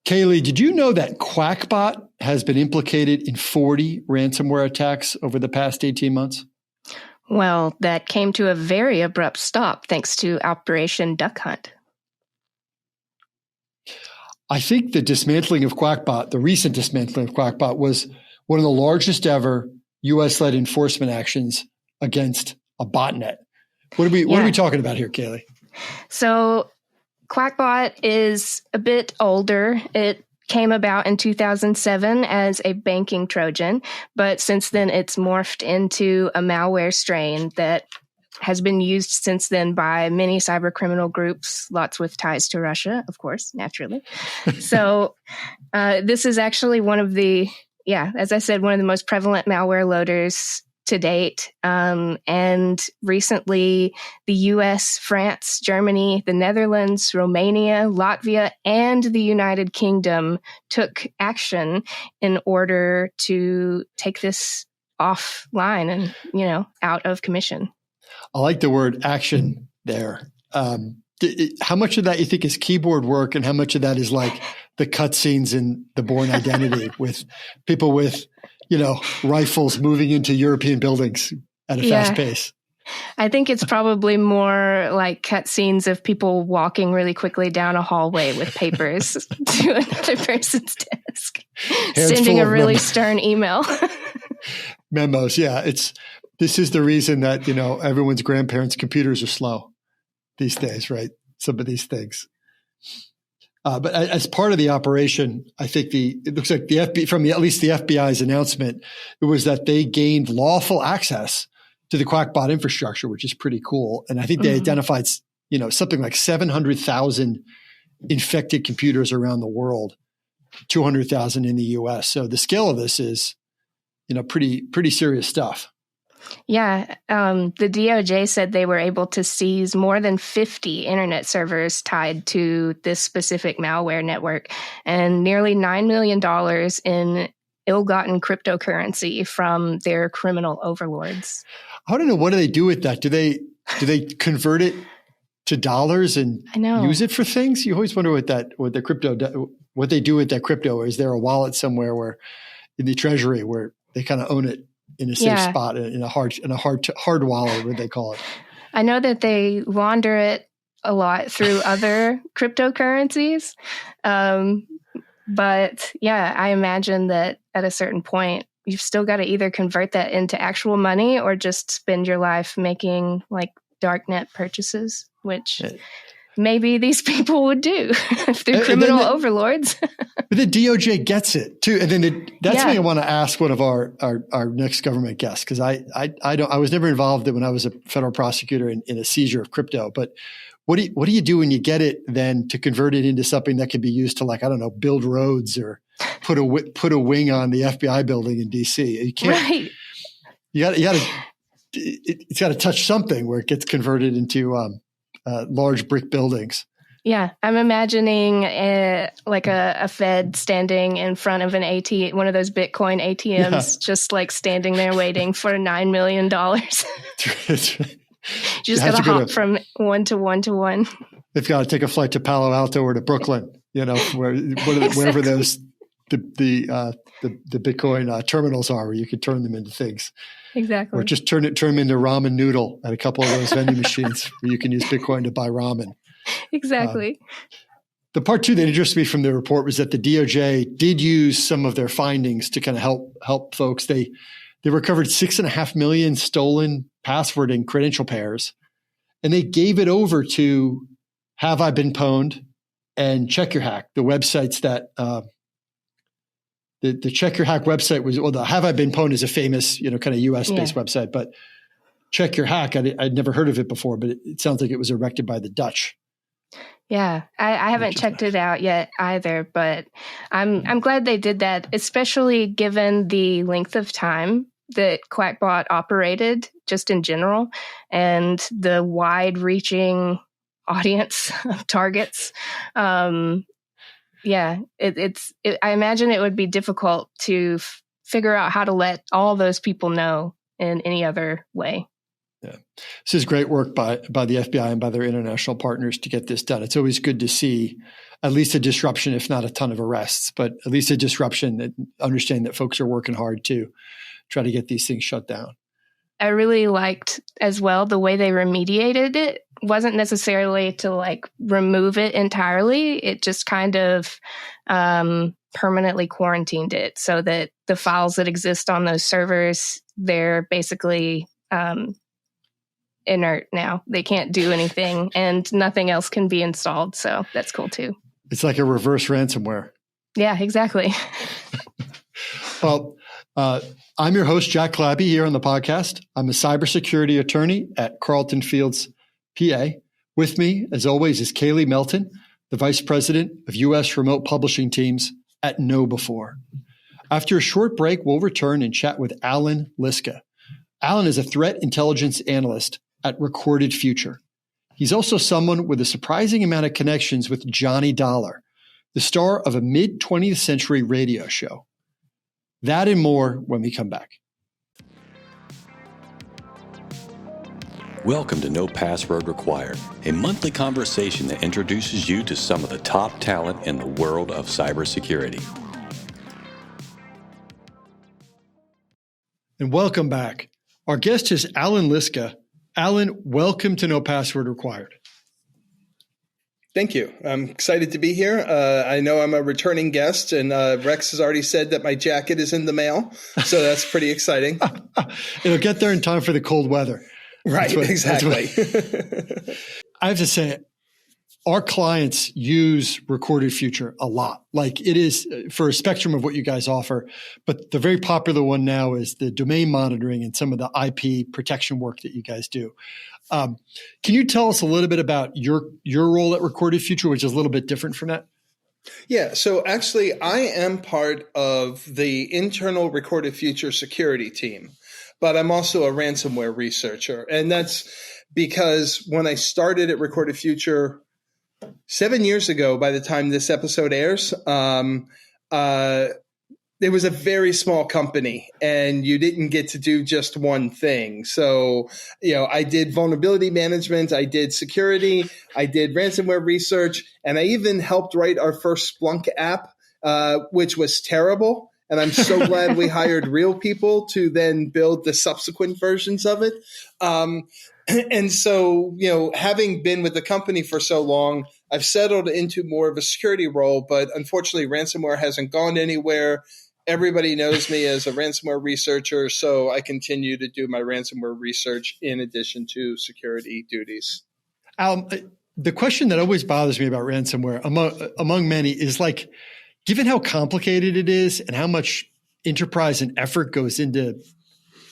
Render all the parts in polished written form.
Kayley, did you know that Qakbot has been implicated in 40 ransomware attacks over the past 18 months? Well, that came to a very abrupt stop thanks to Operation Duck Hunt. I think the dismantling of Qakbot, the recent dismantling of Qakbot, was one of the largest ever U.S.-led enforcement actions against a botnet. What are we talking about here, Kayley? So Qakbot is a bit older. It came about in 2007 as a banking Trojan, but since then it's morphed into a malware strain that has been used since then by many cybercriminal groups, lots with ties to Russia, of course, naturally. So this is actually one of the, as I said, one of the most prevalent malware loaders to date. And recently, the US, France, Germany, the Netherlands, Romania, Latvia, and the United Kingdom took action in order to take this offline and, out of commission. I like the word action there. How much of that you think is keyboard work and how much of that is like the cutscenes in The Bourne Identity with people with rifles moving into European buildings at a fast pace? I think it's probably more like cutscenes of people walking really quickly down a hallway with papers to another person's desk, sending a really stern email. Memos, this is the reason that, everyone's grandparents' computers are slow these days, right? Some of these things. But as part of the operation, I think it looks like at least the FBI's announcement, it was that they gained lawful access to the Qakbot infrastructure, which is pretty cool. And I think they identified, something like 700,000 infected computers around the world, 200,000 in the US. So the scale of this is, pretty serious stuff. Yeah. The DOJ said they were able to seize more than 50 internet servers tied to this specific malware network and nearly $9 million in ill-gotten cryptocurrency from their criminal overlords. I don't know. What do they do with that? Do they convert it to dollars and use it for things? You always wonder what the crypto, what they do with that crypto. Is there a wallet somewhere where in the treasury where they kind of own it in a safe spot, in a hard wallet, what they call it? I know that they launder it a lot through other cryptocurrencies. But I imagine that at a certain point, you've still got to either convert that into actual money or just spend your life making like darknet purchases, which maybe these people would do if they're criminal overlords. But the DOJ gets it too. And then that's something I want to ask one of our next government guests, because I was never involved when I was a federal prosecutor in a seizure of crypto. But what do you do when you get it then to convert it into something that could be used to build roads or put a wing on the FBI building in DC? You can't. Right. It's got to touch something where it gets converted into large brick buildings. Yeah, I'm imagining a Fed standing in front of an ATM, one of those Bitcoin ATMs, just like standing there waiting for $9 million. You just got to hop from one to one to one. They've got to take a flight to Palo Alto or to Brooklyn, wherever those the Bitcoin terminals are, where you could turn them into things. Exactly. Or just turn them into ramen noodle at a couple of those vending machines where you can use Bitcoin to buy ramen. Exactly. The part two that interested me from the report was that the DOJ did use some of their findings to kind of help folks. They recovered 6.5 million stolen password and credential pairs, and they gave it over to Have I Been Pwned and Check Your Hack, the websites that the Check Your Hack website was. Well, the Have I Been Pwned is a famous kind of US based website, but Check Your Hack, I'd never heard of it before, but it sounds like it was erected by the Dutch. Yeah, I haven't checked it out yet either, but I'm glad they did that, especially given the length of time that Qakbot operated just in general and the wide-reaching audience of targets. I imagine it would be difficult to figure out how to let all those people know in any other way. Yeah. This is great work by the FBI and by their international partners to get this done. It's always good to see at least a disruption, if not a ton of arrests, but at least a disruption, that understand that folks are working hard to try to get these things shut down. I really liked as well the way they remediated it. Wasn't necessarily to like remove it entirely. It just kind of permanently quarantined it so that the files that exist on those servers, they're basically inert now. They can't do anything and nothing else can be installed. So that's cool too. It's like a reverse ransomware. Yeah, exactly. Well, I'm your host, Jack Clabby, here on the podcast. I'm a cybersecurity attorney at Carlton Fields, PA. With me, as always, is Kayley Melton, the Vice President of U.S. Remote Publishing Teams at KnowBe4. After a short break, we'll return and chat with Allan Liska. Allan is a Threat Intelligence Analyst at Recorded Future. He's also someone with a surprising amount of connections with Johnny Dollar, the star of a mid-20th century radio show. That and more when we come back. Welcome to No Password Required, a monthly conversation that introduces you to some of the top talent in the world of cybersecurity. And welcome back. Our guest is Allan Liska. Allan, welcome to No Password Required. Thank you. I'm excited to be here. I know I'm a returning guest, and Rex has already said that my jacket is in the mail, so that's pretty exciting. It'll get there in time for the cold weather. Right, exactly. I have to say, our clients use Recorded Future a lot. Like it is for a spectrum of what you guys offer, but the very popular one now is the domain monitoring and some of the IP protection work that you guys do. Can you tell us a little bit about your role at Recorded Future, which is a little bit different from that? Yeah, so actually I am part of the internal Recorded Future security team, but I'm also a ransomware researcher. And that's because when I started at Recorded Future 7 years ago, by the time this episode airs, it was a very small company and you didn't get to do just one thing. So, I did vulnerability management, I did security, I did ransomware research, and I even helped write our first Splunk app, which was terrible. And I'm so glad we hired real people to then build the subsequent versions of it. And so, having been with the company for so long, I've settled into more of a security role, but unfortunately, ransomware hasn't gone anywhere. Everybody knows me as a ransomware researcher, so I continue to do my ransomware research in addition to security duties. The question that always bothers me about ransomware, among many, is like, given how complicated it is and how much enterprise and effort goes into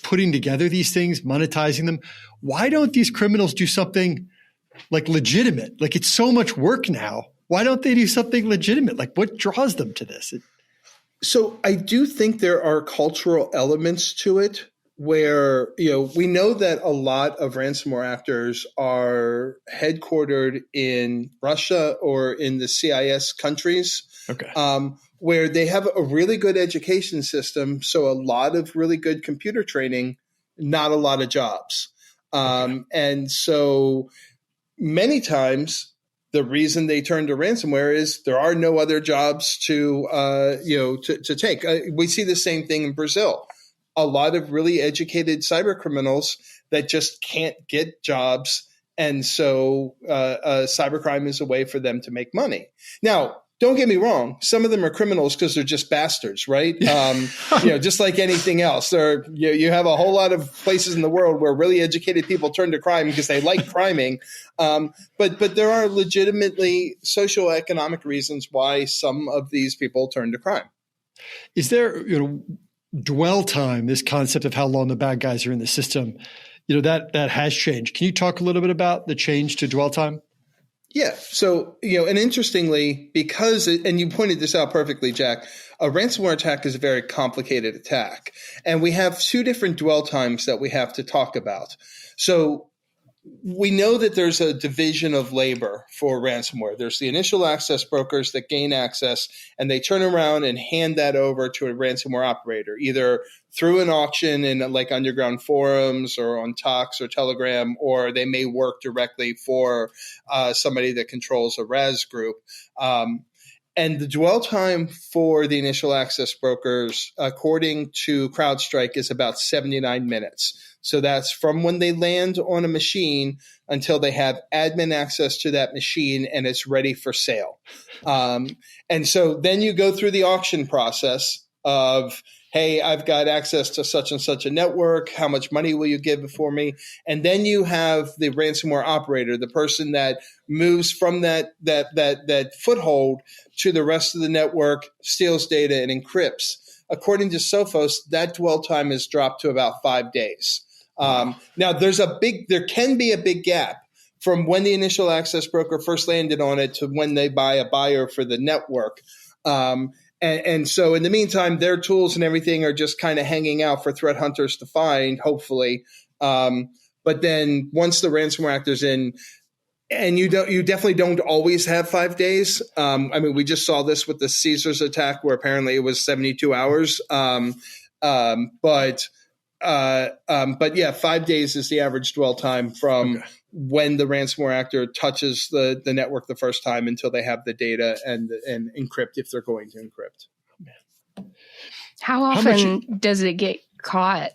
putting together these things, monetizing them, why don't these criminals do something like legitimate? Like it's so much work now. Why don't they do something legitimate? Like what draws them to this? So I do think there are cultural elements to it where, we know that a lot of ransomware actors are headquartered in Russia or in the CIS countries, where they have a really good education system. So a lot of really good computer training, not a lot of jobs. And so many times the reason they turn to ransomware is there are no other jobs to take. We see the same thing in Brazil. A lot of really educated cyber criminals that just can't get jobs. And so cybercrime is a way for them to make money. Now, don't get me wrong. Some of them are criminals because they're just bastards, right? Just like anything else. You have a whole lot of places in the world where really educated people turn to crime because they like criming. But there are legitimately socioeconomic reasons why some of these people turn to crime. Is there, dwell time, this concept of how long the bad guys are in the system, that has changed. Can you talk a little bit about the change to dwell time? Yeah. So, and interestingly, and you pointed this out perfectly, Jack, a ransomware attack is a very complicated attack. And we have two different dwell times that we have to talk about. So we know that there's a division of labor for ransomware. There's the initial access brokers that gain access, and they turn around and hand that over to a ransomware operator, either through an auction in like underground forums or on Tox or Telegram, or they may work directly for somebody that controls a RAS group. And the dwell time for the initial access brokers, according to CrowdStrike, is about 79 minutes. So that's from when they land on a machine until they have admin access to that machine and it's ready for sale. And so then you go through the auction process of, hey, I've got access to such and such a network. How much money will you give for me? And then you have the ransomware operator, the person that moves from that foothold to the rest of the network, steals data, and encrypts. According to Sophos, that dwell time is dropped to about 5 days. Now, there can be a big gap from when the initial access broker first landed on it to when they buy a buyer for the network. And so in the meantime, their tools and everything are just kind of hanging out for threat hunters to find, hopefully. But then once the ransomware actor's in, and you definitely don't always have 5 days. I mean, we just saw this with the Caesars attack where apparently it was 72 hours. But yeah, 5 days is the average dwell time from when the ransomware actor touches the network the first time until they have the data and encrypt if they're going to encrypt. How often does it get caught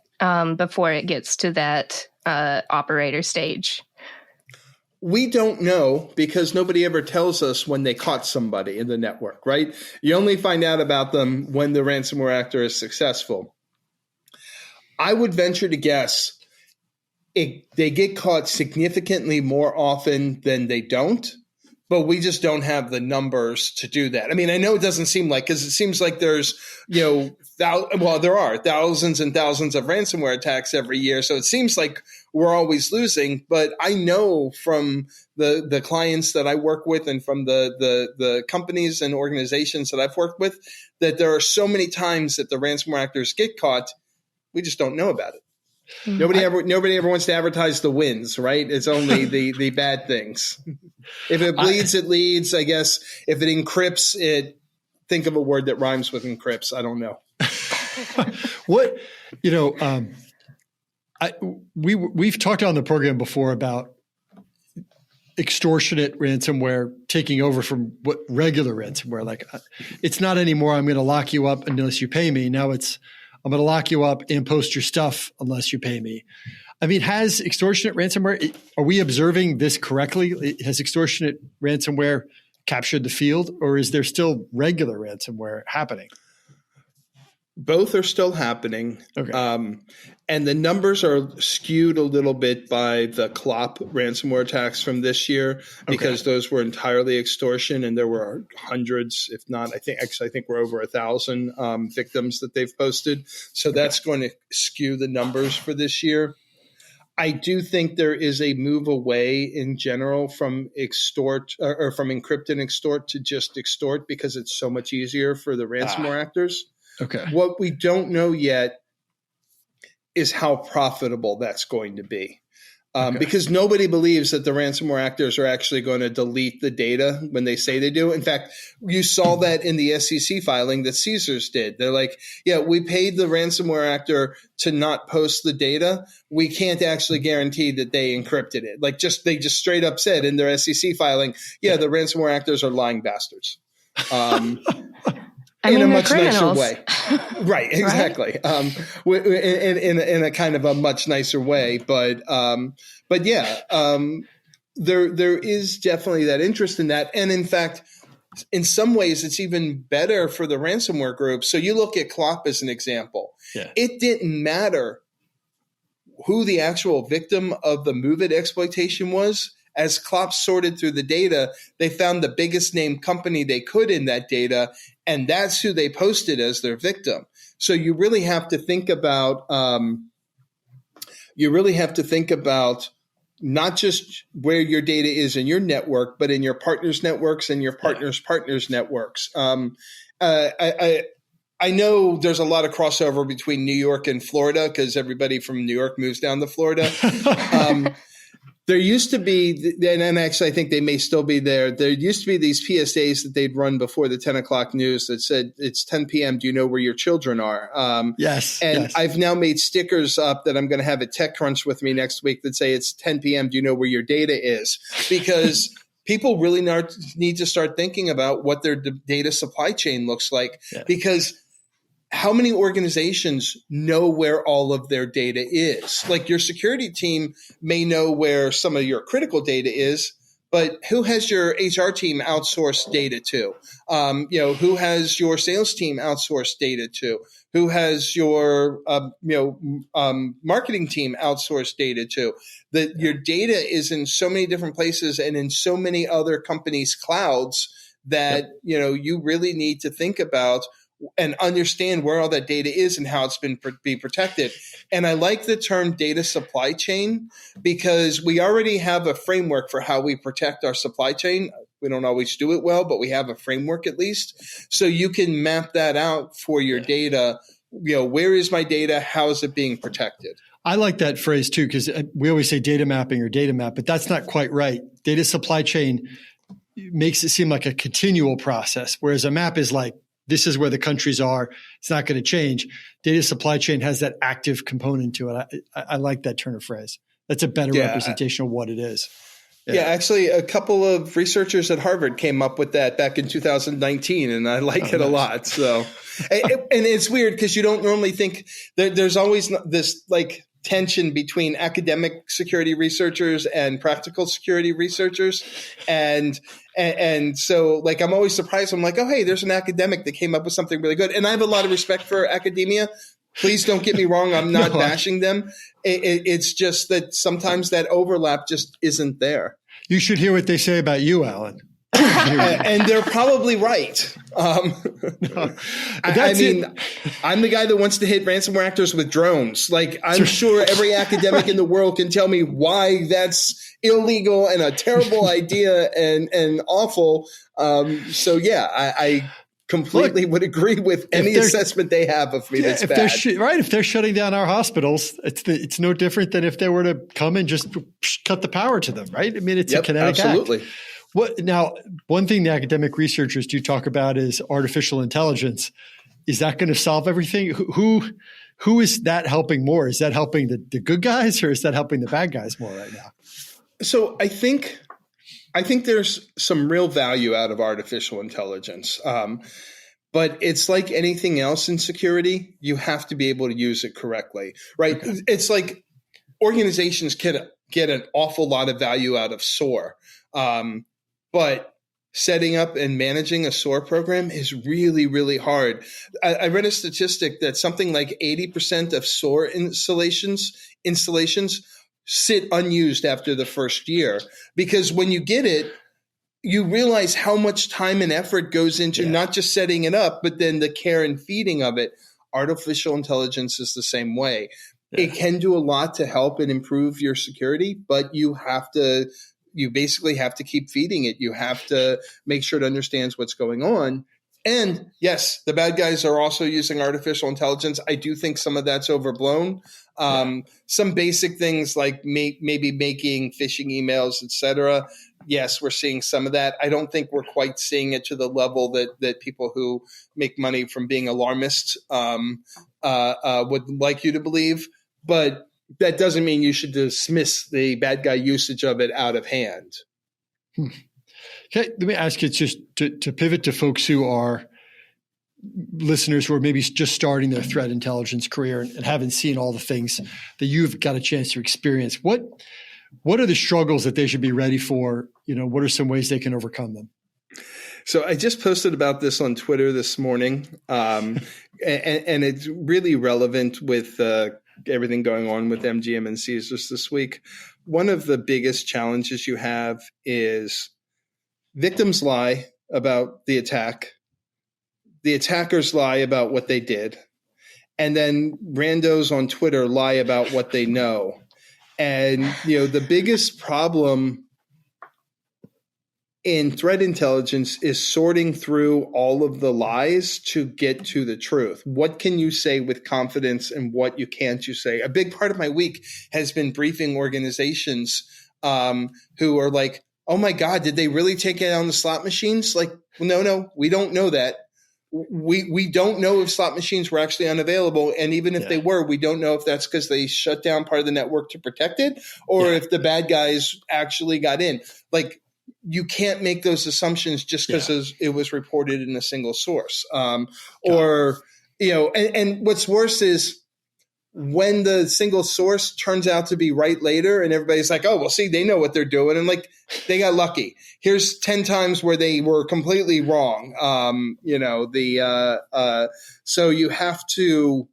before it gets to that operator stage? We don't know because nobody ever tells us when they caught somebody in the network, right? You only find out about them when the ransomware actor is successful. I would venture to guess they get caught significantly more often than they don't, but we just don't have the numbers to do that. I mean, I know it doesn't seem like, because it seems like there's, there are thousands and thousands of ransomware attacks every year. So it seems like we're always losing. But I know from the clients that I work with and from the companies and organizations that I've worked with that there are so many times that the ransomware actors get caught. We just don't know about it. Nobody ever wants to advertise the wins, right? It's only the bad things. If it bleeds, it leads. I guess if it encrypts, think of a word that rhymes with encrypts. I don't know. We've talked on the program before about extortionate ransomware taking over from what regular ransomware. Like, it's not anymore, I'm going to lock you up unless you pay me. Now it's, I'm going to lock you up and post your stuff unless you pay me. I mean, has extortionate ransomware, are we observing this correctly? Has extortionate ransomware captured the field, or is there still regular ransomware happening? Both are still happening. Okay. And the numbers are skewed a little bit by the Qakbot ransomware attacks from this year because those were entirely extortion, and there were hundreds, if not, I think we're over 1,000 victims that they've posted. So that's going to skew the numbers for this year. I do think there is a move away in general from extort or from encrypt and extort to just extort because it's so much easier for the ransomware actors. Okay. What we don't know yet is how profitable that's going to be. Because nobody believes that the ransomware actors are actually going to delete the data when they say they do. In fact, you saw that in the SEC filing that Caesars did. They're like, yeah, we paid the ransomware actor to not post the data. We can't actually guarantee that they encrypted it. Like, they just straight up said in their SEC filing, yeah, the ransomware actors are lying bastards. In a much nicer way. Right, exactly. Right? In a kind of a much nicer way. But yeah, there is definitely that interest in that. And in fact, in some ways, it's even better for the ransomware group. So you look at Qakbot as an example. Yeah. It didn't matter who the actual victim of the MOVEit exploitation was. As Qakbot sorted through the data, they found the biggest name company they could in that data, and that's who they posted as their victim. So you really have to think about not just where your data is in your network, but in your partners' networks and your partners' networks. I know there's a lot of crossover between New York and Florida because everybody from New York moves down to Florida. There used to be, and actually I think they may still be there. There used to be these PSAs that they'd run before the 10 o'clock news that said, it's 10 p.m. Do you know where your children are? Yes. And yes. I've now made stickers up that I'm going to have at TechCrunch with me next week that say it's 10 p.m. Do you know where your data is? Because people really need to start thinking about what their data supply chain looks like. Yeah. Because how many organizations know where all of their data is? Like your security team may know where some of your critical data is, but who has your HR team outsourced data to? Who has your sales team outsourced data to? Who has your marketing team outsourced data to? That your data is in so many different places and in so many other companies' clouds that you really need to think about and understand where all that data is and how it's be protected. And I like the term data supply chain because we already have a framework for how we protect our supply chain. We don't always do it well, but we have a framework at least. So you can map that out for your data. Where is my data? How is it being protected? I like that phrase too, because we always say data mapping or data map, but that's not quite right. Data supply chain makes it seem like a continual process, whereas a map is like, this is where the countries are. It's not going to change. Data supply chain has that active component to it. I like that turn of phrase. That's a better representation of what it is. Yeah, actually, a couple of researchers at Harvard came up with that back in 2019, and I like it a lot. So, and it's weird because you don't normally think there's always this like tension between academic security researchers and practical security researchers. And so like, I'm always surprised. I'm like, oh, hey, there's an academic that came up with something really good. And I have a lot of respect for academia. Please don't get me wrong. I'm not bashing them. It's just that sometimes that overlap just isn't there. You should hear what they say about you, Allan. And they're probably right. I'm the guy that wants to hit ransomware actors with drones. Like, I'm sure every academic in the world can tell me why that's illegal and a terrible idea and awful. I completely would agree with any assessment they have of me that's bad. If they're shutting down our hospitals, it's no different than if they were to come and just cut the power to them, right? I mean, it's a kinetic absolutely. Act. Now, one thing the academic researchers do talk about is artificial intelligence. Is that going to solve everything? Who is that helping more? Is that helping the good guys or is that helping the bad guys more right now? So I think there's some real value out of artificial intelligence. But it's like anything else in security. You have to be able to use it correctly, right? Okay. It's like organizations can get an awful lot of value out of SOAR. But setting up and managing a SOAR program is really, really hard. I read a statistic that something like 80% of SOAR installations sit unused after the first year, because when you get it, you realize how much time and effort goes into not just setting it up, but then the care and feeding of it. Artificial intelligence is the same way. Yeah. It can do a lot to help and improve your security, but you basically have to keep feeding it. You have to make sure it understands what's going on. And yes, the bad guys are also using artificial intelligence. I do think some of that's overblown. Some basic things like maybe making phishing emails, et cetera. Yes, we're seeing some of that. I don't think we're quite seeing it to the level that people who make money from being alarmists would like you to believe. But that doesn't mean you should dismiss the bad guy usage of it out of hand. Okay, let me ask you just to pivot to folks who are listeners who are maybe just starting their threat intelligence career and haven't seen all the things that you've got a chance to experience. What are the struggles that they should be ready for? What are some ways they can overcome them? So I just posted about this on Twitter this morning, and it's really relevant with everything going on with MGM and Caesars this week. One of the biggest challenges you have is victims lie about the attack. The attackers lie about what they did. And then randos on Twitter lie about what they know. And, the biggest problem in threat intelligence is sorting through all of the lies to get to the truth. What can you say with confidence and what can't you say? A big part of my week has been briefing organizations who are like, oh my God, did they really take it on the slot machines? Like, no, we don't know that. We don't know if slot machines were actually unavailable. And even if they were, we don't know if that's because they shut down part of the network to protect it, or if the bad guys actually got in. Like, you can't make those assumptions just because it was reported in a single source. And what's worse is when the single source turns out to be right later and everybody's like, oh, well, see, they know what they're doing. And like, they got lucky. Here's 10 times where they were completely wrong. So you have to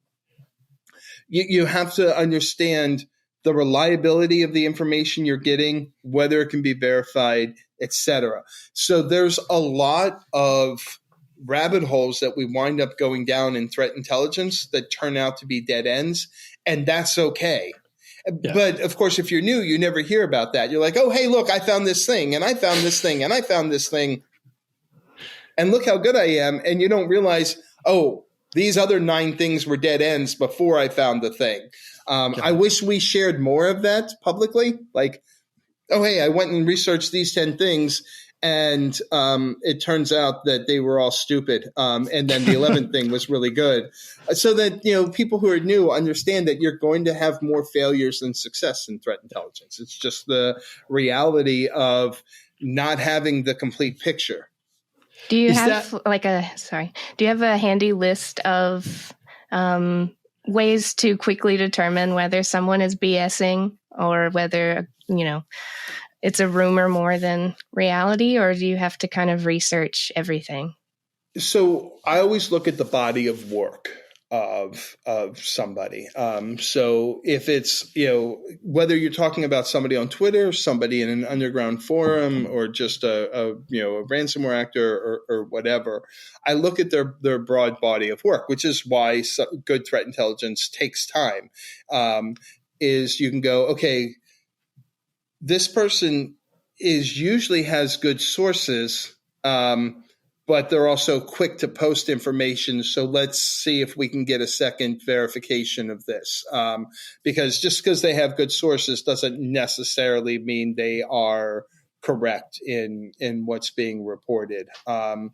understand the reliability of the information you're getting, whether it can be verified, et cetera. So there's a lot of rabbit holes that we wind up going down in threat intelligence that turn out to be dead ends, and that's okay. Yeah. But of course, if you're new, you never hear about that. You're like, oh, hey, look, I found this thing, and I found this thing, and I found this thing, and look how good I am. And you don't realize, oh, these other 9 things were dead ends before I found the thing. I wish we shared more of that publicly. Like, oh, hey, I went and researched these 10 things, and it turns out that they were all stupid. And then the 11th thing was really good. So that, people who are new understand that you're going to have more failures than success in threat intelligence. It's just the reality of not having the complete picture. Do you have a handy list of ways to quickly determine whether someone is BSing or whether, it's a rumor more than reality, or do you have to kind of research everything? So I always look at the body of work of somebody. So if it's, whether you're talking about somebody on Twitter, somebody in an underground forum, or just a ransomware actor or whatever, I look at their broad body of work, which is why good threat intelligence takes time. Is you can go, okay, this person usually has good sources, but they're also quick to post information. So let's see if we can get a second verification of this. Because just because they have good sources doesn't necessarily mean they are correct in what's being reported. And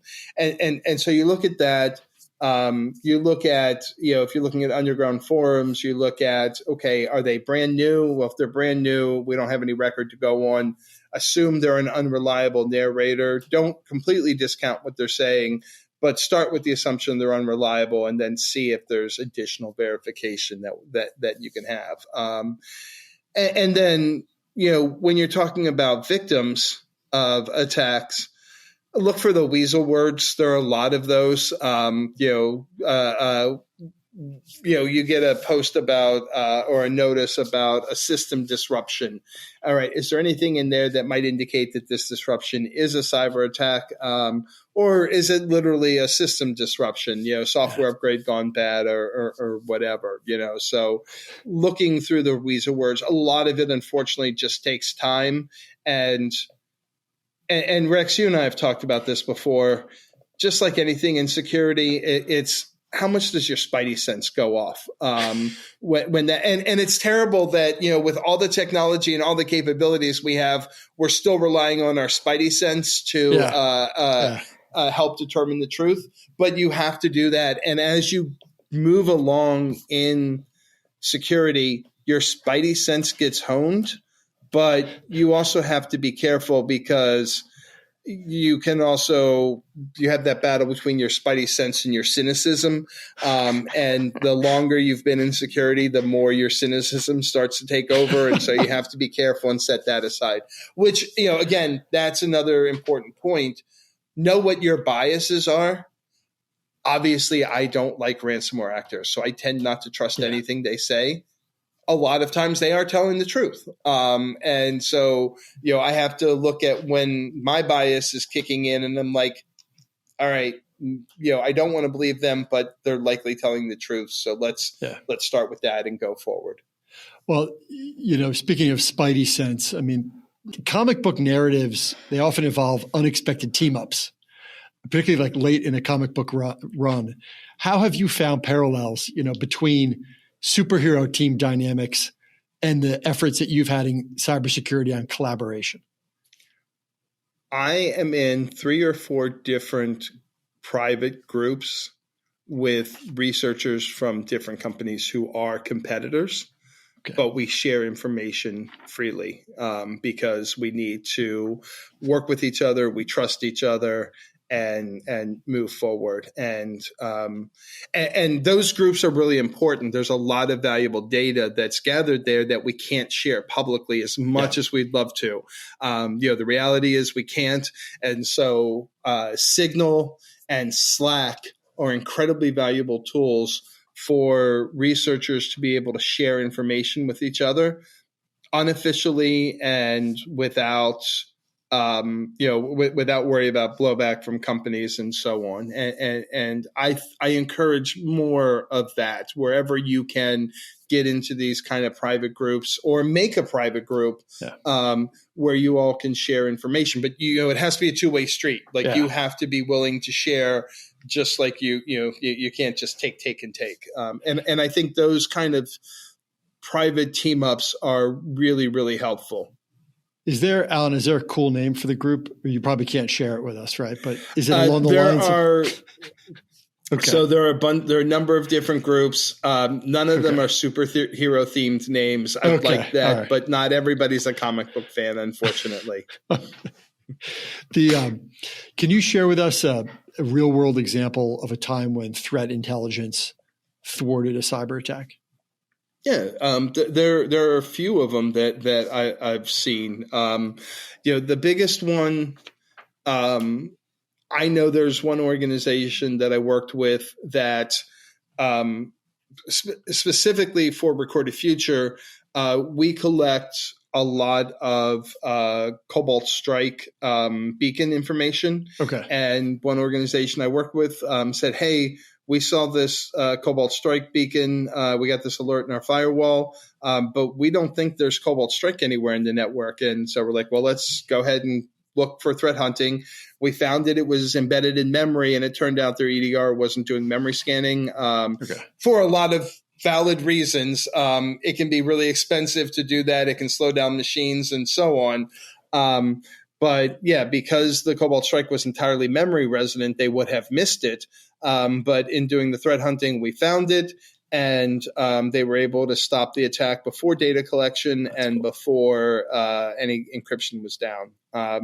so you look at that. You look at, if you're looking at underground forums, you look at, okay, are they brand new? Well, if they're brand new, we don't have any record to go on. Assume they're an unreliable narrator. Don't completely discount what they're saying, but start with the assumption they're unreliable and then see if there's additional verification that you can have. And then, when you're talking about victims of attacks, look for the weasel words. There are a lot of those. You get a post about or a notice about a system disruption. All right, is there anything in there that might indicate that this disruption is a cyber attack, or is it literally a system disruption? Software upgrade gone bad, or whatever. So looking through the weasel words, a lot of it unfortunately just takes time. And Rex, you and I have talked about this before. Just like anything in security, it's how much does your spidey sense go off when that? And it's terrible that with all the technology and all the capabilities we have, we're still relying on our spidey sense to help determine the truth. But you have to do that, and as you move along in security, your spidey sense gets honed. But you also have to be careful because you have that battle between your spidey sense and your cynicism. And the longer you've been in security, the more your cynicism starts to take over. And so you have to be careful and set that aside, which, again, that's another important point. Know what your biases are. Obviously, I don't like ransomware actors, so I tend not to trust anything they say. A lot of times they are telling the truth. And so, I have to look at when my bias is kicking in and I'm like, all right, I don't want to believe them, but they're likely telling the truth. So let's start with that and go forward. Well, speaking of spidey sense, I mean, comic book narratives, they often involve unexpected team ups, particularly like late in a comic book run. How have you found parallels, between superhero team dynamics and the efforts that you've had in cybersecurity on collaboration? I am in 3 or 4 different private groups with researchers from different companies who are competitors. Okay. But we share information freely because we need to work with each other. We trust each other and move forward. And those groups are really important. There's a lot of valuable data that's gathered there that we can't share publicly as much as we'd love to. The reality is we can't. And so Signal and Slack are incredibly valuable tools for researchers to be able to share information with each other unofficially and without without worry about blowback from companies and so on. And I encourage more of that wherever you can get into these kind of private groups or make a private group where you all can share information. But, it has to be a two-way street. You have to be willing to share, just like you can't just take and take. And I think those kind of private team ups are really, really helpful. Allan, is there a cool name for the group? You probably can't share it with us, right? But is it along the lines of... Okay. So there are a number of different groups. None of them are superhero themed names. I like that, right. But not everybody's a comic book fan, unfortunately. Can you share with us a real world example of a time when threat intelligence thwarted a cyber attack? Yeah, there are a few of them that I've seen. The biggest one, I know there's one organization that I worked with that specifically for Recorded Future, we collect a lot of Qakbot Strike beacon information. Okay. And one organization I worked with said, hey, we saw this Qakbot Strike beacon. We got this alert in our firewall, but we don't think there's Qakbot Strike anywhere in the network. And so we're like, well, let's go ahead and look for threat hunting. We found it was embedded in memory, and it turned out their EDR wasn't doing memory scanning for a lot of valid reasons. It can be really expensive to do that. It can slow down machines and so on. But yeah, because the Qakbot Strike was entirely memory resident, they would have missed it. But in doing the threat hunting, we found it, and they were able to stop the attack before data collection and before any encryption was down. I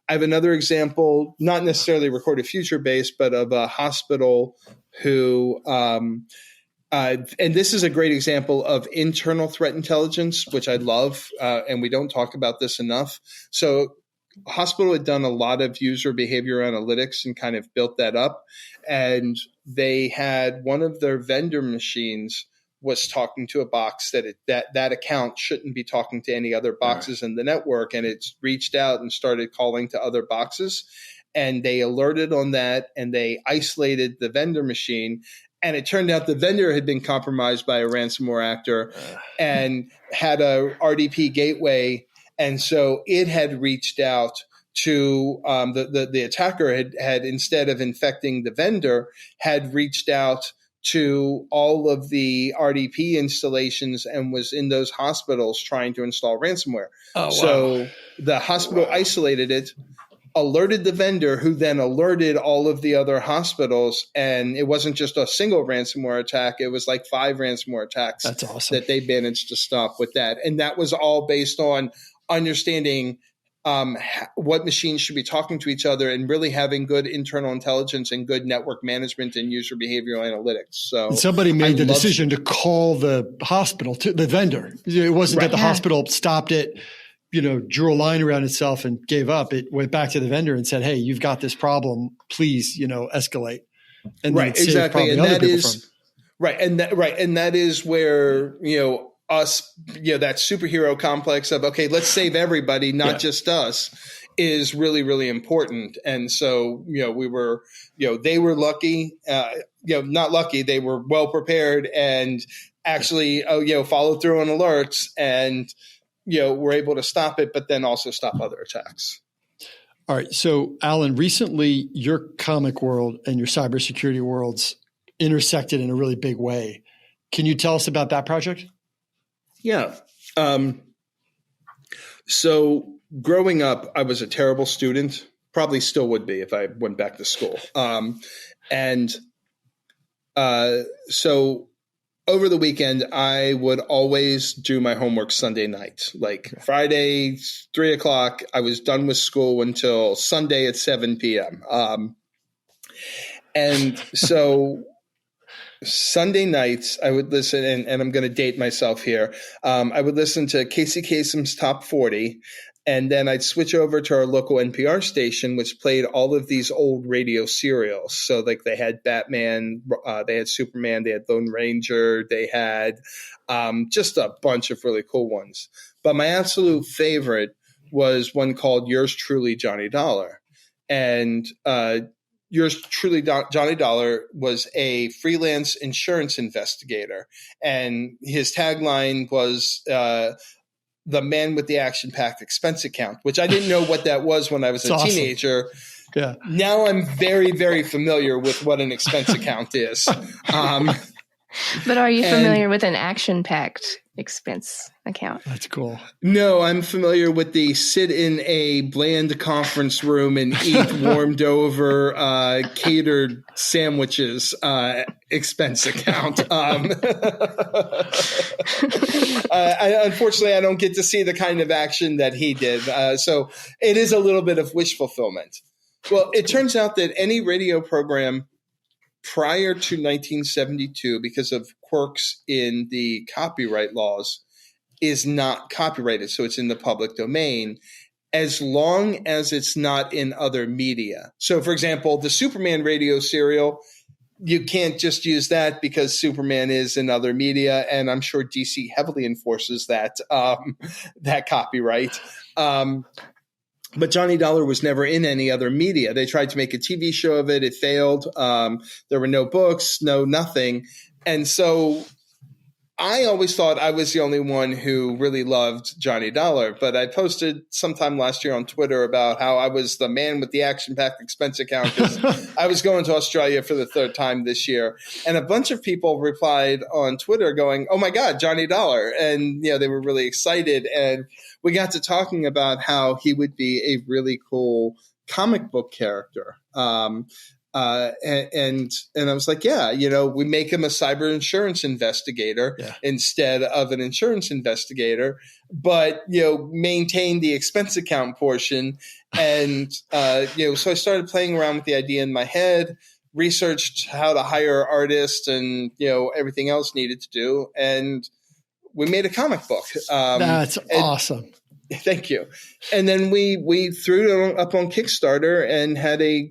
have another example, not necessarily Recorded Future based, but of a hospital who and this is a great example of internal threat intelligence, which I love, and we don't talk about this enough. So hospital had done a lot of user behavior analytics and kind of built that up. And they had one of their vendor machines was talking to a box that account shouldn't be talking to any other boxes in the network. And it's reached out and started calling to other boxes. And they alerted on that, and they isolated the vendor machine. And it turned out the vendor had been compromised by a ransomware actor and had a RDP gateway. And so it had reached out to the attacker had instead of infecting the vendor, had reached out to all of the RDP installations and was in those hospitals trying to install ransomware. Oh, wow. So the hospital isolated it, alerted the vendor, who then alerted all of the other hospitals. And it wasn't just a single ransomware attack. It was like 5 ransomware attacks. That's awesome. That they managed to stop with that. And that was all based on understanding what machines should be talking to each other and really having good internal intelligence and good network management and user behavioral analytics. So and somebody made the decision to call the hospital, to the vendor. It wasn't that the hospital stopped it, drew a line around itself and gave up. It went back to the vendor and said, hey, you've got this problem. Please, escalate. And right, exactly. And that is right. And that is where, us, that superhero complex of, okay, let's save everybody, not just us, is really, really important. And so, we were, they were lucky, not lucky, they were well prepared and actually, followed through on alerts and, were able to stop it, but then also stop other attacks. All right. So, Allan, recently your comic world and your cybersecurity worlds intersected in a really big way. Can you tell us about that project? Yeah. So growing up, I was a terrible student. Probably still would be if I went back to school. So over the weekend, I would always do my homework Sunday night. Like Friday, 3:00, I was done with school until Sunday at 7 p.m. And so Sunday nights, I would listen, and I'm going to date myself here. I would listen to Casey Kasem's Top 40, and then I'd switch over to our local NPR station, which played all of these old radio serials. So like they had Batman, they had Superman, they had Lone Ranger, they had just a bunch of really cool ones. But my absolute favorite was one called Yours Truly, Johnny Dollar. And Yours Truly, Johnny Dollar was a freelance insurance investigator. And his tagline was the man with the action-packed expense account, which I didn't know what that was when I was a teenager. Yeah. Now I'm very, very familiar with what an expense account is. But are you familiar with an action-packed expense account? That's cool. No, I'm familiar with the sit in a bland conference room and eat warmed over catered sandwiches expense account. Unfortunately, I don't get to see the kind of action that he did. So it is a little bit of wish fulfillment. Well, it turns out that any radio program prior to 1972, because of quirks in the copyright laws, is not copyrighted. So it's in the public domain as long as it's not in other media. So, for example, the Superman radio serial, you can't just use that because Superman is in other media. And I'm sure DC heavily enforces that copyright. But Johnny Dollar was never in any other media. They tried to make a TV show of it. It failed. There were no books, no nothing. And so I always thought I was the only one who really loved Johnny Dollar. But I posted sometime last year on Twitter about how I was the man with the action-packed expense account because I was going to Australia for the third time this year. And a bunch of people replied on Twitter going, "Oh my God, Johnny Dollar." And, they were really excited. And we got to talking about how he would be a really cool comic book character. And I was like, we make him a cyber insurance investigator instead of an insurance investigator, but, maintain the expense account portion. And, so I started playing around with the idea in my head, researched how to hire artists and, everything else needed to do. And we made a comic book. That's awesome. Thank you. And then we threw it up on Kickstarter and had a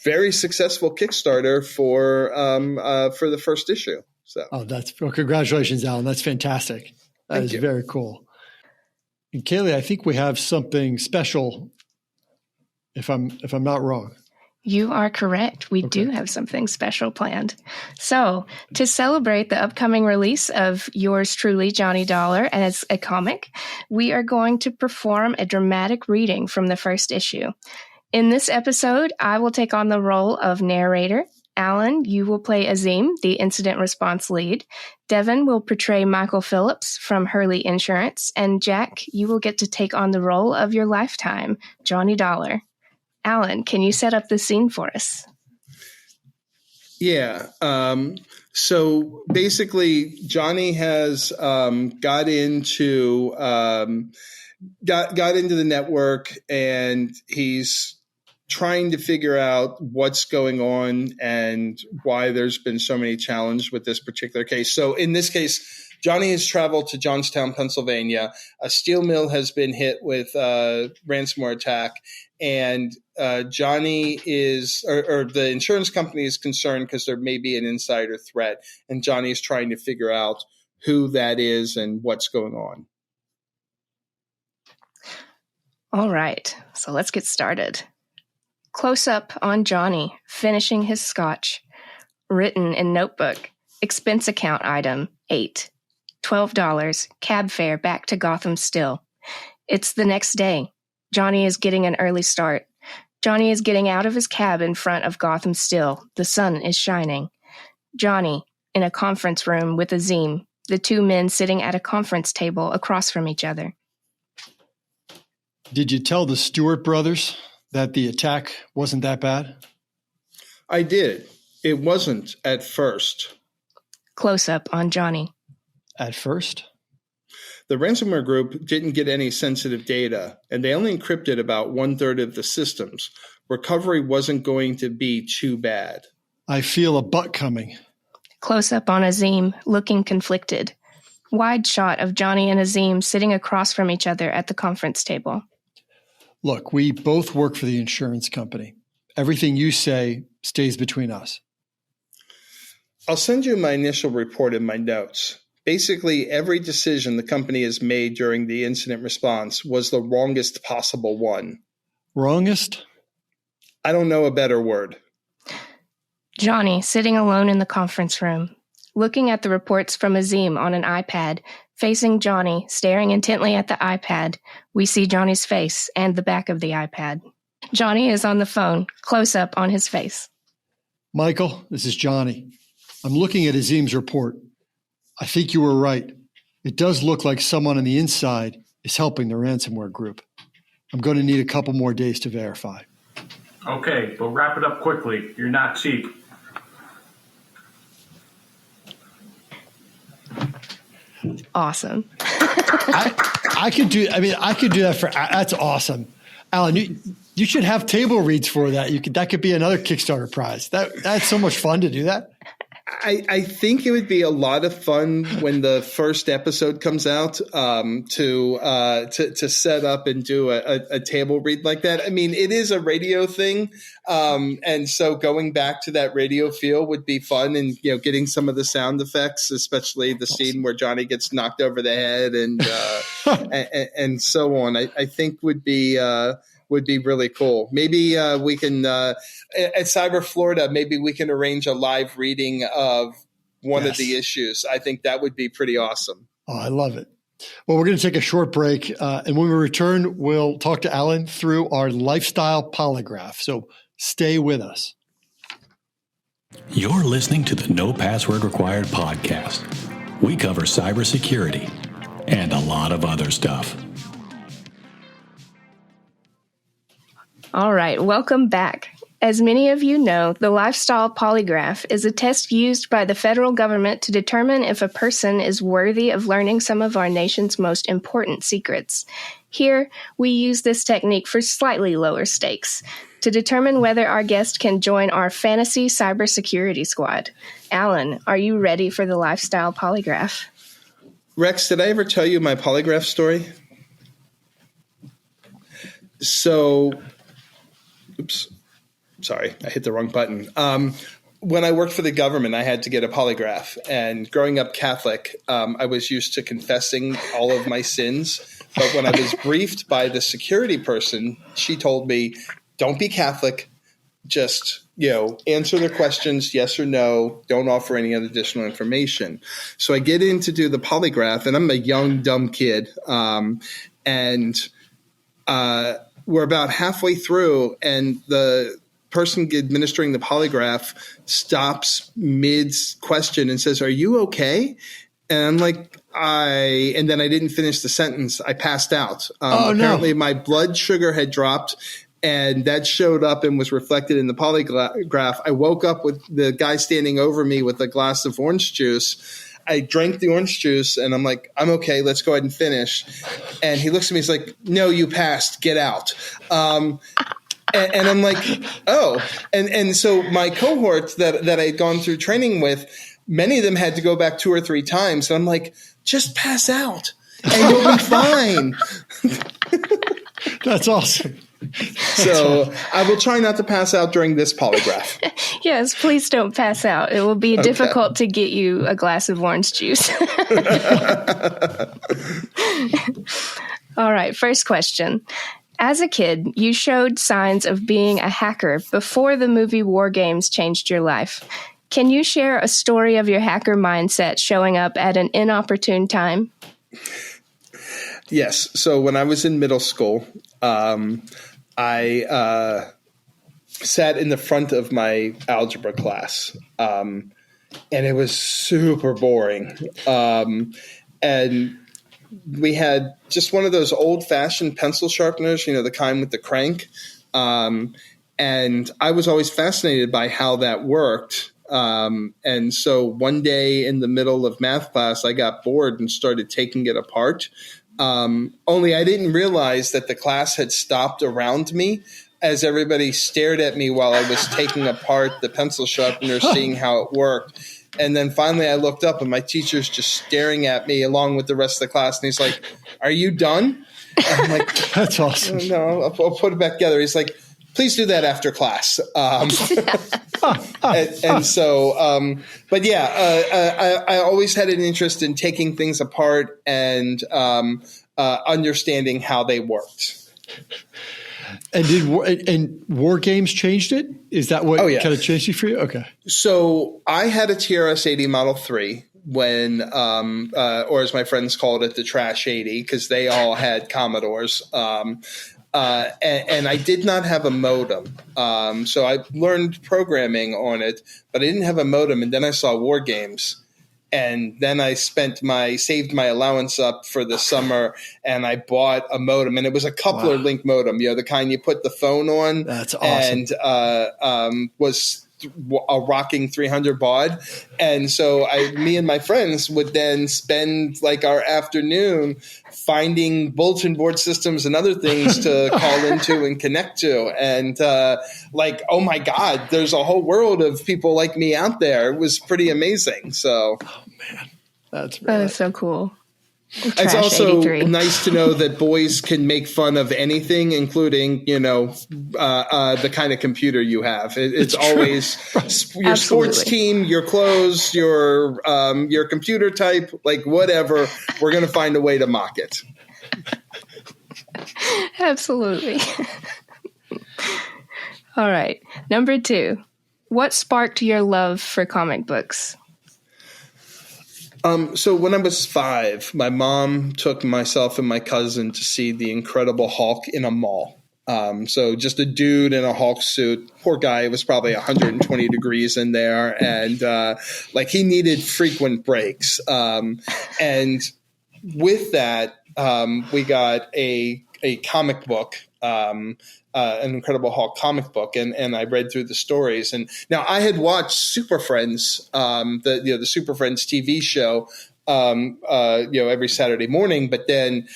very successful Kickstarter for the first issue. So, congratulations, Allan. That's fantastic. That is very cool. And Kayley, I think we have something special. If I'm not wrong. You are correct. We do have something special planned. So, to celebrate the upcoming release of Yours Truly, Johnny Dollar as a comic, we are going to perform a dramatic reading from the first issue. In this episode, I will take on the role of narrator. Allan, you will play Azim, the incident response lead. Devin will portray Michael Phillips from Hurley Insurance. And Jack, you will get to take on the role of your lifetime, Johnny Dollar. Allan, can you set up the scene for us? Yeah. So basically, Johnny has got into the network, and he's trying to figure out what's going on and why there's been so many challenges with this particular case. So in this case, Johnny has traveled to Johnstown, Pennsylvania. A steel mill has been hit with a ransomware attack, and Johnny is, or the insurance company is concerned because there may be an insider threat, and Johnny is trying to figure out who that is and what's going on. All right, so let's get started. Close up on Johnny finishing his scotch. Written in notebook. Expense account item 8. $12. Cab fare back to Gotham Still. It's the next day. Johnny is getting an early start. Johnny is getting out of his cab in front of Gotham Still. The sun is shining. Johnny, in a conference room with Azim, the two men sitting at a conference table across from each other. Did you tell the Stewart brothers that the attack wasn't that bad? I did. It wasn't at first. Close-up on Johnny. At first? The ransomware group didn't get any sensitive data, and they only encrypted about 1/3 of the systems. Recovery wasn't going to be too bad. I feel a butt coming. Close-up on Azim, looking conflicted. Wide shot of Johnny and Azim sitting across from each other at the conference table. Look, we both work for the insurance company. Everything you say stays between us. I'll send you my initial report in my notes. Basically, every decision the company has made during the incident response was the wrongest possible one. Wrongest? I don't know a better word. Johnny, sitting alone in the conference room, looking at the reports from Azim on an iPad, facing Johnny, staring intently at the iPad. We see Johnny's face and the back of the iPad. Johnny is on the phone, close up on his face. Michael, this is Johnny. I'm looking at Azim's report. I think you were right. It does look like someone on the inside is helping the ransomware group. I'm going to need a couple more days to verify. Okay, but wrap it up quickly. You're not cheap. Awesome. I could do that for, that's awesome. Allan, you should have table reads for that. That could be another Kickstarter prize. That's so much fun to do that. I think it would be a lot of fun when the first episode comes out to set up and do a table read like that. I mean, it is a radio thing, and so going back to that radio feel would be fun, and getting some of the sound effects, especially the scene where Johnny gets knocked over the head and so on. I think would be really cool. Maybe we can at Cyber Florida. Maybe we can arrange a live reading of one of the issues. I think that would be pretty awesome. Oh, I love it. Well, we're going to take a short break, and when we return, we'll talk to Allan through our lifestyle polygraph. So stay with us. You're listening to the No Password Required podcast. We cover cybersecurity and a lot of other stuff. All right, welcome back. As many of you know, the Lifestyle Polygraph is a test used by the federal government to determine if a person is worthy of learning some of our nation's most important secrets. Here, we use this technique for slightly lower stakes to determine whether our guest can join our fantasy cybersecurity squad. Allan, are you ready for the Lifestyle Polygraph? Rex, did I ever tell you my polygraph story? So, oops. Sorry, I hit the wrong button. When I worked for the government, I had to get a polygraph. And growing up Catholic, I was used to confessing all of my sins. But when I was briefed by the security person, she told me, don't be Catholic. Just, answer the questions, yes or no. Don't offer any other additional information. So I get in to do the polygraph, and I'm a young, dumb kid. And we're about halfway through, and the person administering the polygraph stops mid-question and says, "Are you okay?" And I'm like, and then I didn't finish the sentence. I passed out. Apparently my blood sugar had dropped, and that showed up and was reflected in the polygraph. I woke up with the guy standing over me with a glass of orange juice. I drank the orange juice, and I'm like, I'm okay. Let's go ahead and finish. And he looks at me. He's like, "No, you passed. Get out." And I'm like, oh. And so my cohorts that I had gone through training with, many of them had to go back 2 or 3 times. And I'm like, just pass out and you'll be fine. That's awesome. So I will try not to pass out during this polygraph. Yes, please don't pass out. It will be difficult to get you a glass of orange juice. All right, first question. As a kid, you showed signs of being a hacker before the movie War Games changed your life. Can you share a story of your hacker mindset showing up at an inopportune time? Yes. So when I was in middle school, I sat in the front of my algebra class. and it was super boring. And we had just one of those old-fashioned pencil sharpeners, the kind with the crank. And I was always fascinated by how that worked. And so one day in the middle of math class, I got bored and started taking it apart. Only I didn't realize that the class had stopped around me as everybody stared at me while I was taking apart the pencil sharpener, seeing how it worked. And then finally I looked up and my teacher's just staring at me along with the rest of the class. And he's like, "Are you done?" And I'm like, "That's awesome." "No, I'll put it back together." He's like, "Please do that after class." And so, but yeah, I always had an interest in taking things apart and understanding how they worked. And War Games changed it? Is that what kind of changed it for you? Okay. So I had a TRS-80 Model 3 when, or as my friends called it, the Trash 80, because they all had Commodores. And I did not have a modem. So I learned programming on it, but I didn't have a modem. And then I saw War Games. And then I saved my allowance up for the summer, and I bought a modem, and it was a coupler link modem, the kind you put the phone on. That's awesome. And was a rocking 300 baud. And so me and my friends would then spend like our afternoon finding bulletin board systems and other things to call into and connect to. And oh my God, there's a whole world of people like me out there. It was pretty amazing. So, oh man, that is so cool. It's also nice to know that boys can make fun of anything, including, the kind of computer you have. It's always your sports team, your clothes, your computer type, like whatever. We're going to find a way to mock it. Absolutely. All right. Number 2, what sparked your love for comic books? So when I was 5, my mom took myself and my cousin to see the Incredible Hulk in a mall. So just a dude in a Hulk suit. Poor guy. It was probably 120 degrees in there. And he needed frequent breaks. And with that, we got a comic book, an Incredible Hulk comic book, and I read through the stories. And now I had watched Super Friends, the Super Friends TV show, every Saturday morning, but then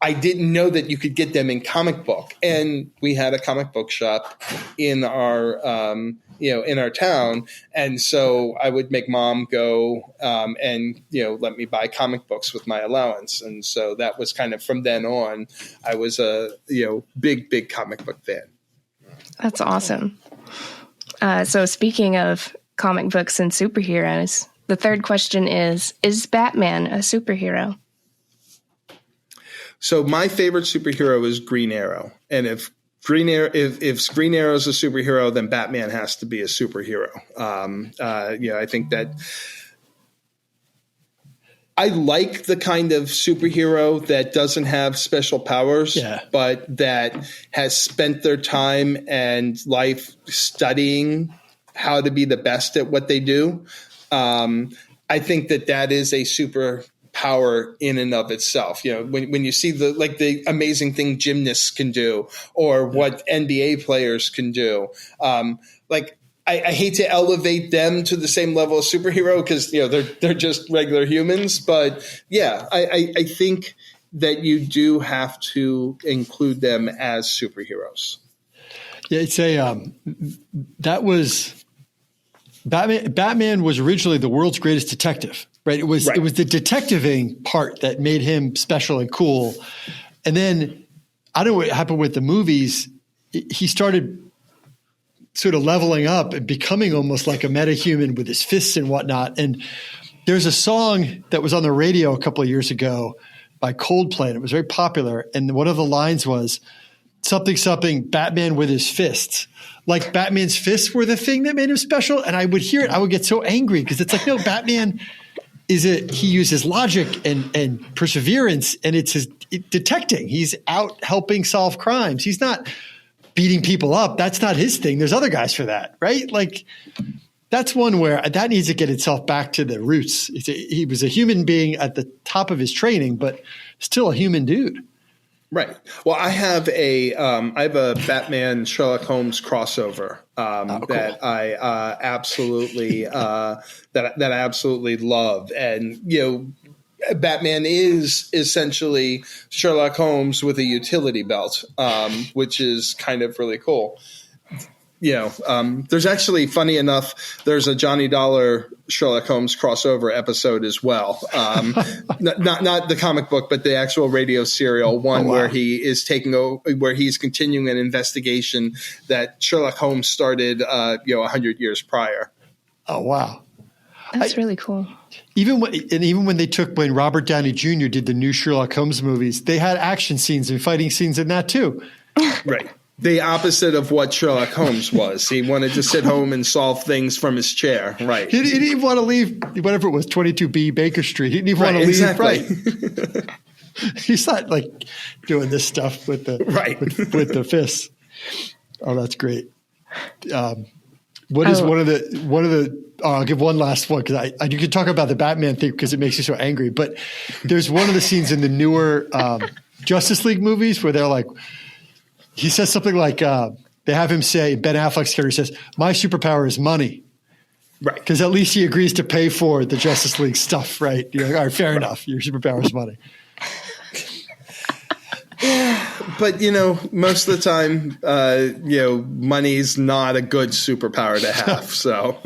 I didn't know that you could get them in comic book. And we had a comic book shop in our in our town, and so I would make mom go and let me buy comic books with my allowance. And so that was kind of from then on, I was a big comic book fan. That's awesome. So speaking of comic books and superheroes, the third question is Batman a superhero? So my favorite superhero is Green Arrow, and if Green Arrow is a superhero, then Batman has to be a superhero. I think that I like the kind of superhero that doesn't have special powers, but that has spent their time and life studying how to be the best at what they do. I think that is a super power in and of itself. When you see the amazing thing gymnasts can do, or what NBA players can do, I hate to elevate them to the same level of superhero because they're just regular humans. But I think that you do have to include them as superheroes. Yeah, it's that was Batman was originally the world's greatest detective. Right. It was the detectiving part that made him special and cool. And then I don't know what happened with the movies. He started sort of leveling up and becoming almost like a metahuman with his fists and whatnot. And there's a song that was on the radio a couple of years ago by Coldplay, and it was very popular. And one of the lines was something, Batman with his fists. Like Batman's fists were the thing that made him special. And I would hear it. I would get so angry because it's like, no, Batman – he uses logic and perseverance, and it's his detecting. He's out helping solve crimes. He's not beating people up. That's not his thing. There's other guys for that, right? that's one where that needs to get itself back to the roots. He was a human being at the top of his training, but still a human dude. Right. Well, I have a Batman Sherlock Holmes crossover cool. that I absolutely that I absolutely love, and Batman is essentially Sherlock Holmes with a utility belt, which is kind of really cool. There's actually, funny enough, there's a Johnny Dollar Sherlock Holmes crossover episode as well. Not the comic book, but the actual radio serial one. Where he is where he's continuing an investigation that Sherlock Holmes started, 100 years prior. Oh, wow. That's really cool. Even when Robert Downey Jr. did the new Sherlock Holmes movies, they had action scenes and fighting scenes in that too. Right. The opposite of what Sherlock Holmes was. He wanted to sit home and solve things from his chair. Right. He didn't even want to leave, whatever it was, 22B Baker Street. He didn't even want to leave. Exactly. Right. He's not like doing this stuff with the with the fists. Oh, that's great. What is one of the? I'll give one last one because you can talk about the Batman thing because it makes you so angry. But there's one of the scenes in the newer Justice League movies where they're like. He says something like, they have him say, Ben Affleck's character says, my superpower is money. Right. Because at least he agrees to pay for the Justice League stuff, right? You're like, all right, fair enough. Your superpower is money. Yeah, but, most of the time, money's not a good superpower to have. So,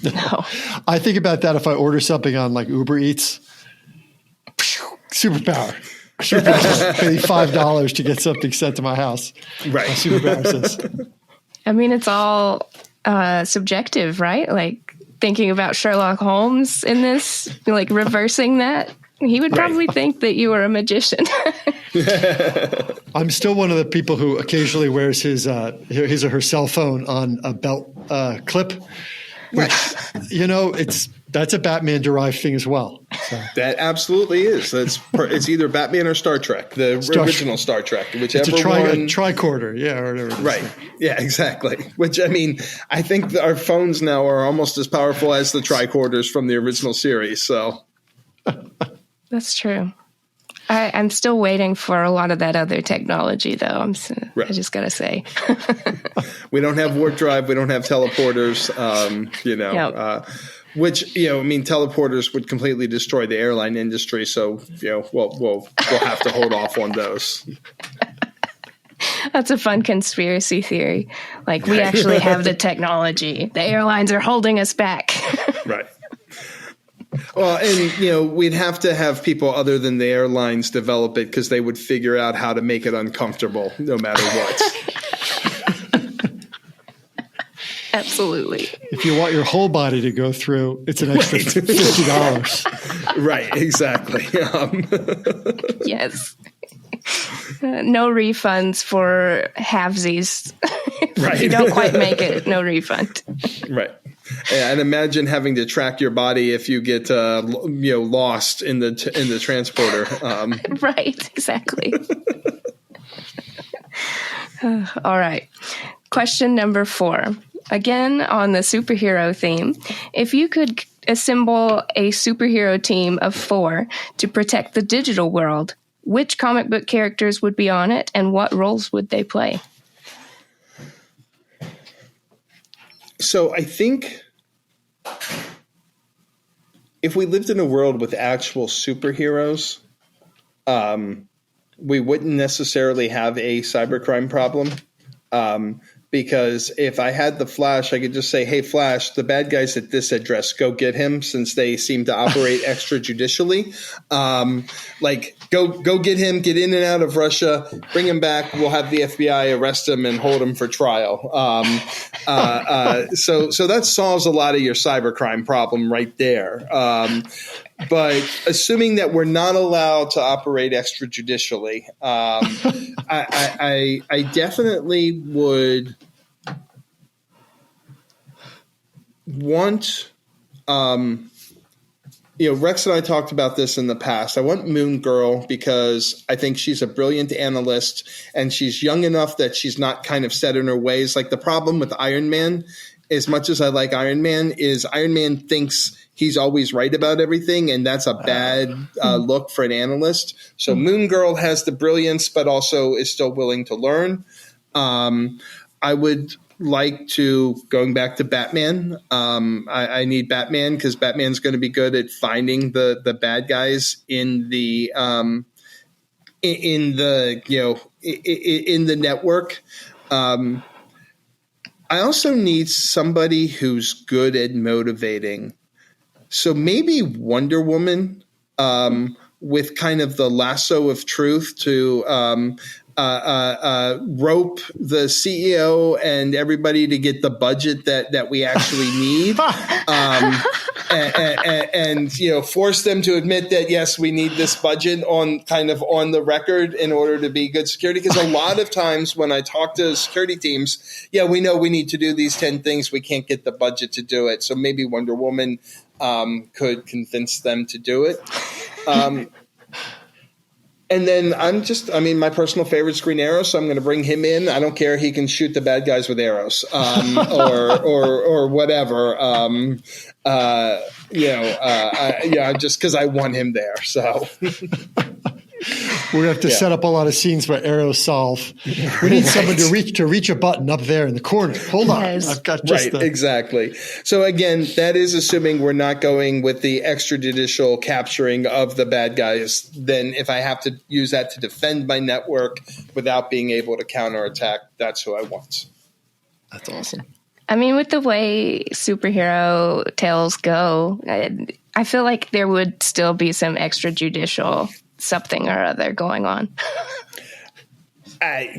no. I think about that if I order something on like Uber Eats. Superpower. Sure, pay $5 to get something sent to my house. Right. My superpower says. I mean, it's all subjective, right? Like thinking about Sherlock Holmes in this, like reversing that. He would probably think that you were a magician. I'm still one of the people who occasionally wears his or her cell phone on a belt clip. Which, that's a Batman-derived thing as well. So. That absolutely is. It's either Batman or Star Trek, the original Star Trek, whichever it's a one. tricorder, yeah, or whatever. Right. Yeah, exactly. Which, I think our phones now are almost as powerful as the tricorders from the original series. So that's true. I'm still waiting for a lot of that other technology, though. I just got to say. We don't have warp drive. We don't have teleporters, which, teleporters would completely destroy the airline industry. So, we'll have to hold off on those. That's a fun conspiracy theory. Like, we actually have the technology. The airlines are holding us back. Right. Well, and, we'd have to have people other than the airlines develop it because they would figure out how to make it uncomfortable no matter what. Absolutely. If you want your whole body to go through, it's an extra $50. Right, exactly. Yes. No refunds for halvesies. Right. If you don't quite make it, no refund. Right. And imagine having to track your body if you get lost in the transporter. Right, exactly. All right. Question number 4. Again, on the superhero theme, if you could assemble a superhero team of 4 to protect the digital world, which comic book characters would be on it and what roles would they play? So I think if we lived in a world with actual superheroes, we wouldn't necessarily have a cybercrime problem. Because if I had the Flash, I could just say, hey, Flash, the bad guy's at this address. Go get him, since they seem to operate extrajudicially. Go get him, get in and out of Russia, bring him back. We'll have the FBI arrest him and hold him for trial. So that solves a lot of your cybercrime problem right there. But assuming that we're not allowed to operate extrajudicially, I definitely would want, Rex and I talked about this in the past. I want Moon Girl because I think she's a brilliant analyst and she's young enough that she's not kind of set in her ways. Like the problem with Iron Man as much as I like Iron Man, is Iron Man thinks he's always right about everything, and that's a bad look for an analyst. So Moon Girl has the brilliance, but also is still willing to learn. I would like to, going back to Batman, I need Batman because Batman's going to be good at finding the bad guys in the network. I also need somebody who's good at motivating. So maybe Wonder Woman with kind of the lasso of truth to rope the CEO and everybody to get the budget that we actually need, and force them to admit that yes, we need this budget on the record in order to be good security. Because a lot of times when I talk to security teams, we know we need to do these 10 things, we can't get the budget to do it. So maybe Wonder Woman could convince them to do it. And then my personal favorite is Green Arrow, so I'm going to bring him in. I don't care. He can shoot the bad guys with arrows, or whatever. Just because I want him there. So we're going to have to set up a lot of scenes where arrows solve. We need someone to reach a button up there in the corner. Hold on. I've got just exactly. So again, that is assuming we're not going with the extrajudicial capturing of the bad guys. Then if I have to use that to defend my network without being able to counterattack, that's who I want. That's awesome. I mean, with the way superhero tales go, I feel like there would still be some extrajudicial something or other going on. There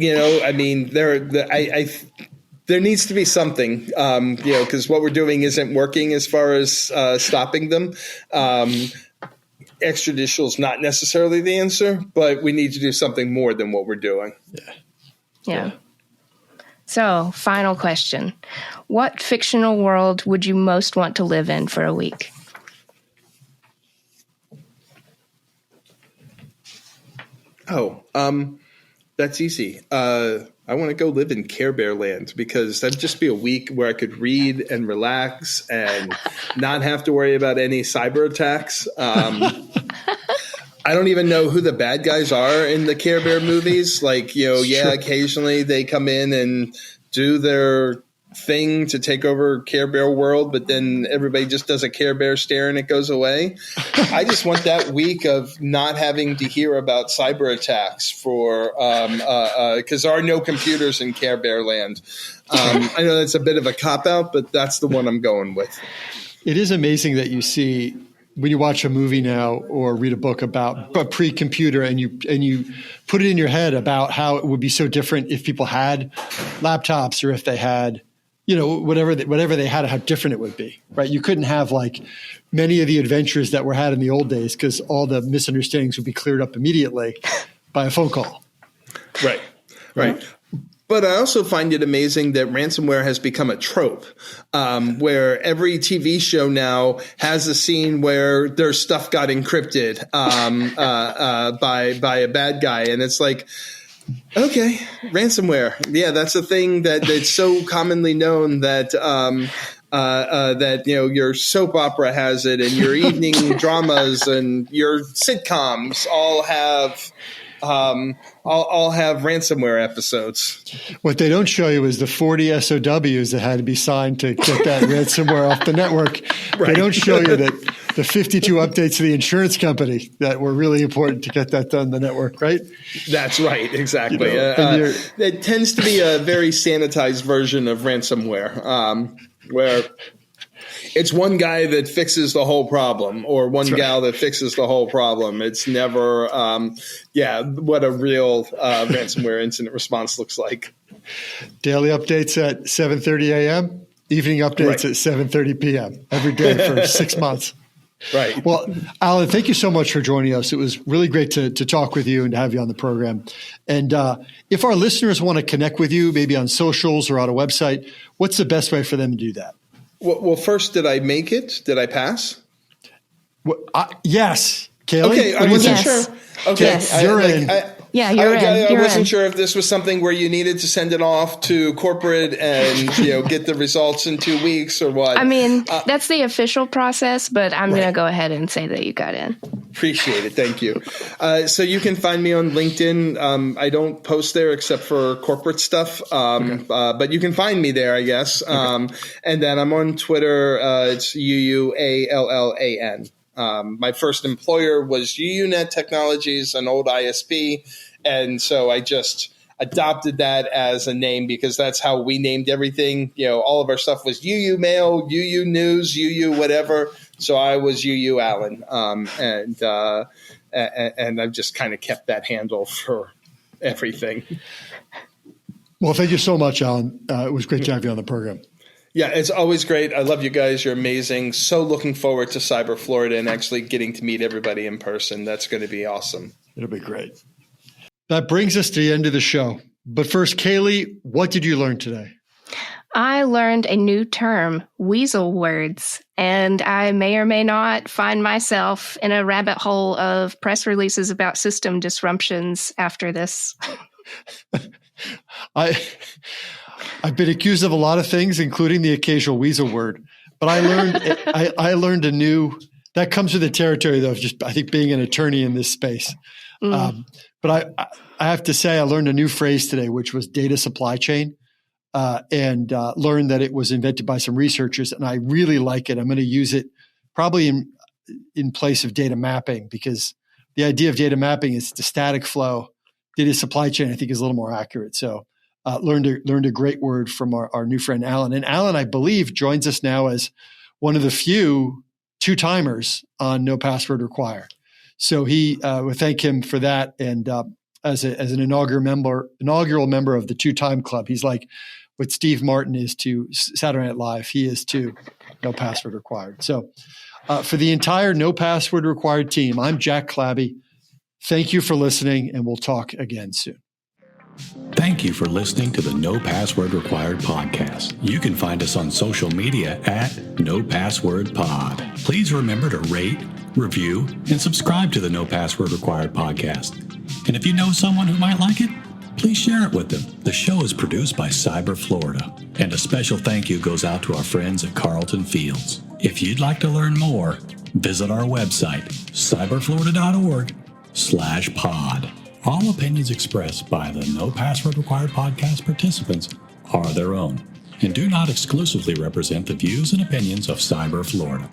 needs to be something, because what we're doing isn't working as far as stopping them. Extrajudicial is not necessarily the answer, but we need to do something more than what we're doing. Yeah. So, final question. What fictional world would you most want to live in for a week? That's easy. I want to go live in Care Bear land because that'd just be a week where I could read and relax and not have to worry about any cyber attacks. I don't even know who the bad guys are in the Care Bear movies. Occasionally they come in and do their thing to take over Care Bear world, but then everybody just does a Care Bear stare and it goes away. I just want that week of not having to hear about cyber attacks because there are no computers in Care Bear land. I know that's a bit of a cop-out, but that's the one I'm going with. It is amazing that you see when you watch a movie now or read a book about a pre-computer and you put it in your head about how it would be so different if people had laptops or if they had whatever they had, how different it would be, right? You couldn't have like many of the adventures that were had in the old days because all the misunderstandings would be cleared up immediately by a phone call. Right. But I also find it amazing that ransomware has become a trope, where every TV show now has a scene where their stuff got encrypted by a bad guy, and it's like, okay, ransomware. Yeah, that's a thing that's so commonly known that your soap opera has it, and your evening dramas and your sitcoms all have ransomware episodes. What they don't show you is the 40 SOWs that had to be signed to get that ransomware off the network. Right. They don't show you that the 52 updates to the insurance company that were really important to get that done on the network, right? That's right, exactly. It tends to be a very sanitized version of ransomware, where it's one guy that fixes the whole problem or one gal that fixes the whole problem. It's never, what a real ransomware incident response looks like. Daily updates at 7:30 a.m., evening updates at 7:30 p.m. every day for 6 months. Right. Well, Allan, thank you so much for joining us. It was really great to talk with you and to have you on the program. And if our listeners want to connect with you, maybe on socials or on a website, what's the best way for them to do that? Well, first, did I make it? Did I pass? Yes. Kayley? Okay, I wasn't sure. Okay, yes. You're in. Yeah, you're in. I You're wasn't in. sure if this was something where you needed to send it off to corporate and get the results in 2 weeks or what. I mean, that's the official process, but I'm Right. going to go ahead and say that you got in. Appreciate it. Thank you. So you can find me on LinkedIn. I don't post there except for corporate stuff, but you can find me there, I guess. And then I'm on Twitter. It's UUALLAN. My first employer was UUNet Technologies, an old ISP. And so I just adopted that as a name because that's how we named everything. All of our stuff was UU Mail, UU News, UU whatever. So I was UU Allan. And I've just kind of kept that handle for everything. Well, thank you so much, Allan. It was great to have you on the program. Yeah, it's always great. I love you guys. You're amazing. So looking forward to Cyber Florida and actually getting to meet everybody in person. That's going to be awesome. It'll be great. That brings us to the end of the show. But first, Kayley, what did you learn today? I learned a new term, weasel words, and I may or may not find myself in a rabbit hole of press releases about system disruptions after this. I've been accused of a lot of things, including the occasional weasel word. But I learned a new, that comes with the territory, though, of just, I think, being an attorney in this space. But I have to say, I learned a new phrase today, which was data supply chain, and learned that it was invented by some researchers, and I really like it. I'm going to use it probably in place of data mapping, because the idea of data mapping is the static flow. Data supply chain, I think, is a little more accurate. So learned a great word from our new friend, Allan. And Allan, I believe, joins us now as one of the few two-timers on No Password Required. So we thank him for that. And as an inaugural member of the two-time club, he's like what Steve Martin is to Saturday Night Live. He is to No Password Required. So for the entire No Password Required team, I'm Jack Clabby. Thank you for listening, and we'll talk again soon. Thank you for listening to the No Password Required podcast. You can find us on social media at No Password Pod. Please remember to rate, review, and subscribe to the No Password Required podcast. And if you know someone who might like it, please share it with them. The show is produced by Cyber Florida. And a special thank you goes out to our friends at Carlton Fields. If you'd like to learn more, visit our website, cyberflorida.org/pod. All opinions expressed by the No Password Required podcast participants are their own and do not exclusively represent the views and opinions of Cyber Florida.